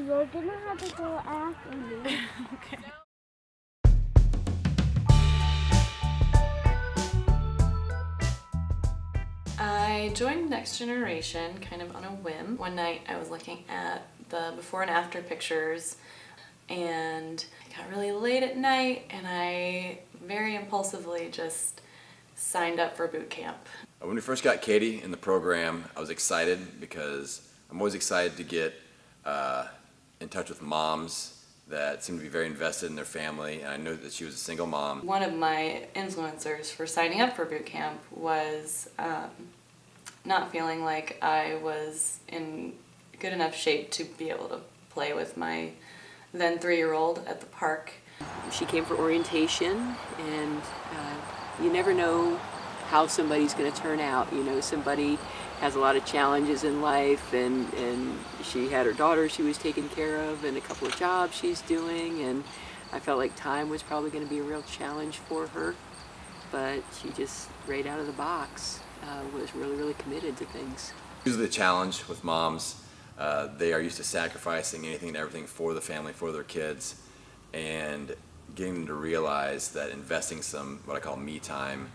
You're gonna have to go after me. Okay. I joined Next Generation kind of on a whim. One night I was looking at the before and after pictures and it got really late at night and I very impulsively just signed up for boot camp. When we first got Katy in the program, I was excited because I'm always excited to get in touch with moms that seem to be very invested in their family, and I knew that she was a single mom. One of my influencers for signing up for boot camp was not feeling like I was in good enough shape to be able to play with my then 3-year-old at the park. She came for orientation, and you never know how somebody's going to turn out. You know, somebody has a lot of challenges in life, and she had her daughter she was taking care of and a couple of jobs she's doing, and I felt like time was probably going to be a real challenge for her, but she just, right out of the box, was really committed to things. Usually the challenge with moms, they are used to sacrificing anything and everything for the family, for their kids, and getting them to realize that investing some, what I call me time,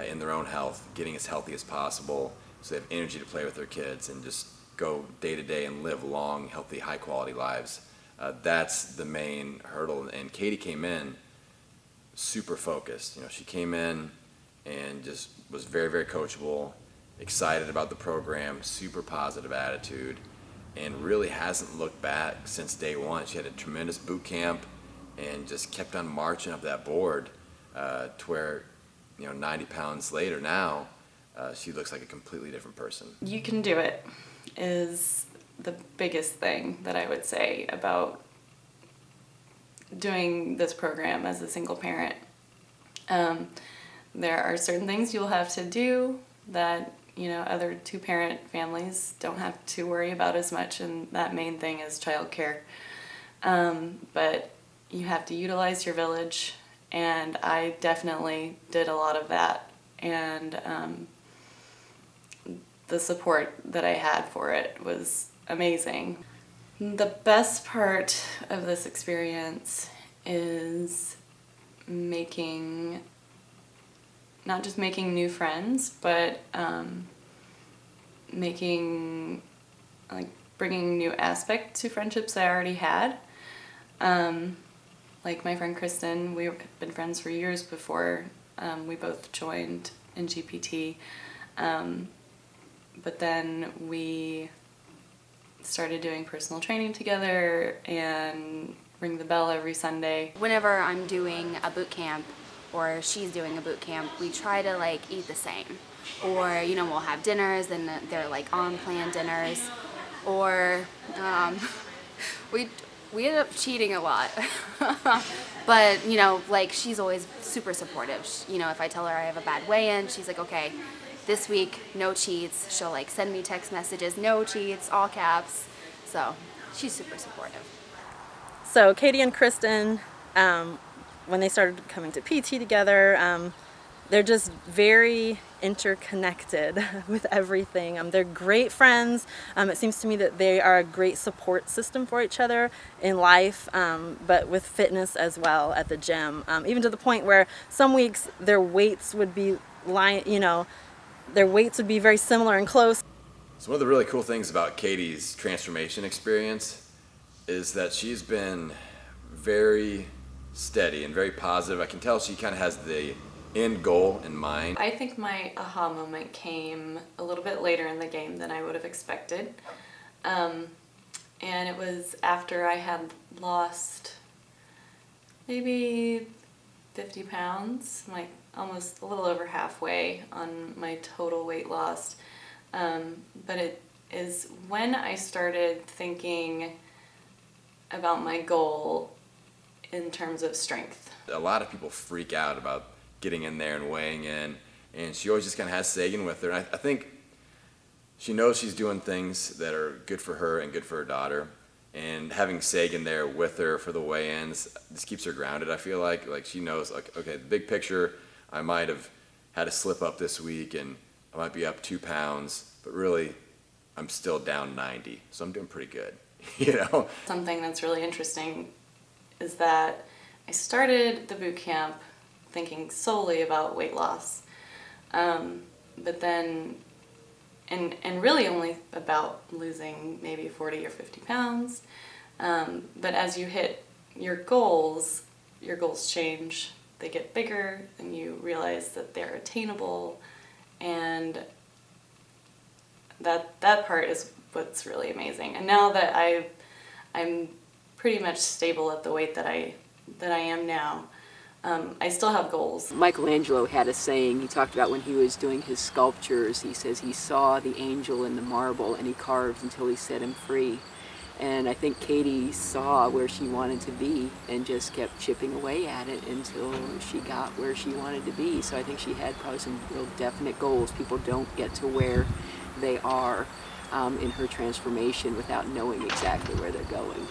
in their own health, getting as healthy as possible so they have energy to play with their kids and just go day to day and live long, healthy, high quality lives. That's the main hurdle, and Katy came in super focused. You know, she came in and just was very coachable, excited about the program, super positive attitude, and really hasn't looked back since day one. She had a tremendous boot camp and just kept on marching up that board to where, 90 pounds later now, she looks like a completely different person. You can do it is the biggest thing that I would say about doing this program as a single parent. There are certain things you'll have to do that other 2-parent families don't have to worry about as much, and that main thing is childcare. But you have to utilize your village, and I definitely did a lot of that, and the support that I had for it was amazing. The best part of this experience is not just making new friends, but bringing new aspect to friendships I already had. Like my friend Kristen, we've been friends for years before we both joined in GPT. But then we started doing personal training together and ring the bell every Sunday. Whenever I'm doing a boot camp or she's doing a boot camp, we try to eat the same. Or, we'll have dinners and they're on-plan dinners. Or we end up cheating a lot. But, she's always super supportive. If I tell her I have a bad weigh-in, she's like, okay, this week, no cheats. She'll send me text messages, no cheats, all caps. So she's super supportive. So Katy and Kristen, when they started coming to PT together, they're just very interconnected with everything. They're great friends. It seems to me that they are a great support system for each other in life, but with fitness as well at the gym. Even to the point where some weeks their weights would be their weights would be very similar and close. So one of the really cool things about Katy's transformation experience is that she's been very steady and very positive. I can tell she kind of has the end goal in mind. I think my aha moment came a little bit later in the game than I would have expected. And it was after I had lost maybe 50 pounds, almost a little over halfway on my total weight loss. But it is when I started thinking about my goal in terms of strength. A lot of people freak out about getting in there and weighing in, and she always just kind of has Sagan with her. And I think she knows she's doing things that are good for her and good for her daughter, and having Sagan there with her for the weigh-ins just keeps her grounded. I feel like she knows, okay, the big picture, I might have had a slip up this week and I might be up 2 pounds, but really I'm still down 90, so I'm doing pretty good. you know. Something that's really interesting is that I started the boot camp thinking solely about weight loss, but then, and really only about losing maybe 40 or 50 pounds. But as you hit your goals change. They get bigger, and you realize that they're attainable, and that part is what's really amazing. And now that I'm pretty much stable at the weight that I am now, I still have goals. Michelangelo had a saying. He talked about when he was doing his sculptures, he says he saw the angel in the marble and he carved until he set him free. And I think Katy saw where she wanted to be and just kept chipping away at it until she got where she wanted to be. So I think she had probably some real definite goals. People don't get to where they are in her transformation without knowing exactly where they're going.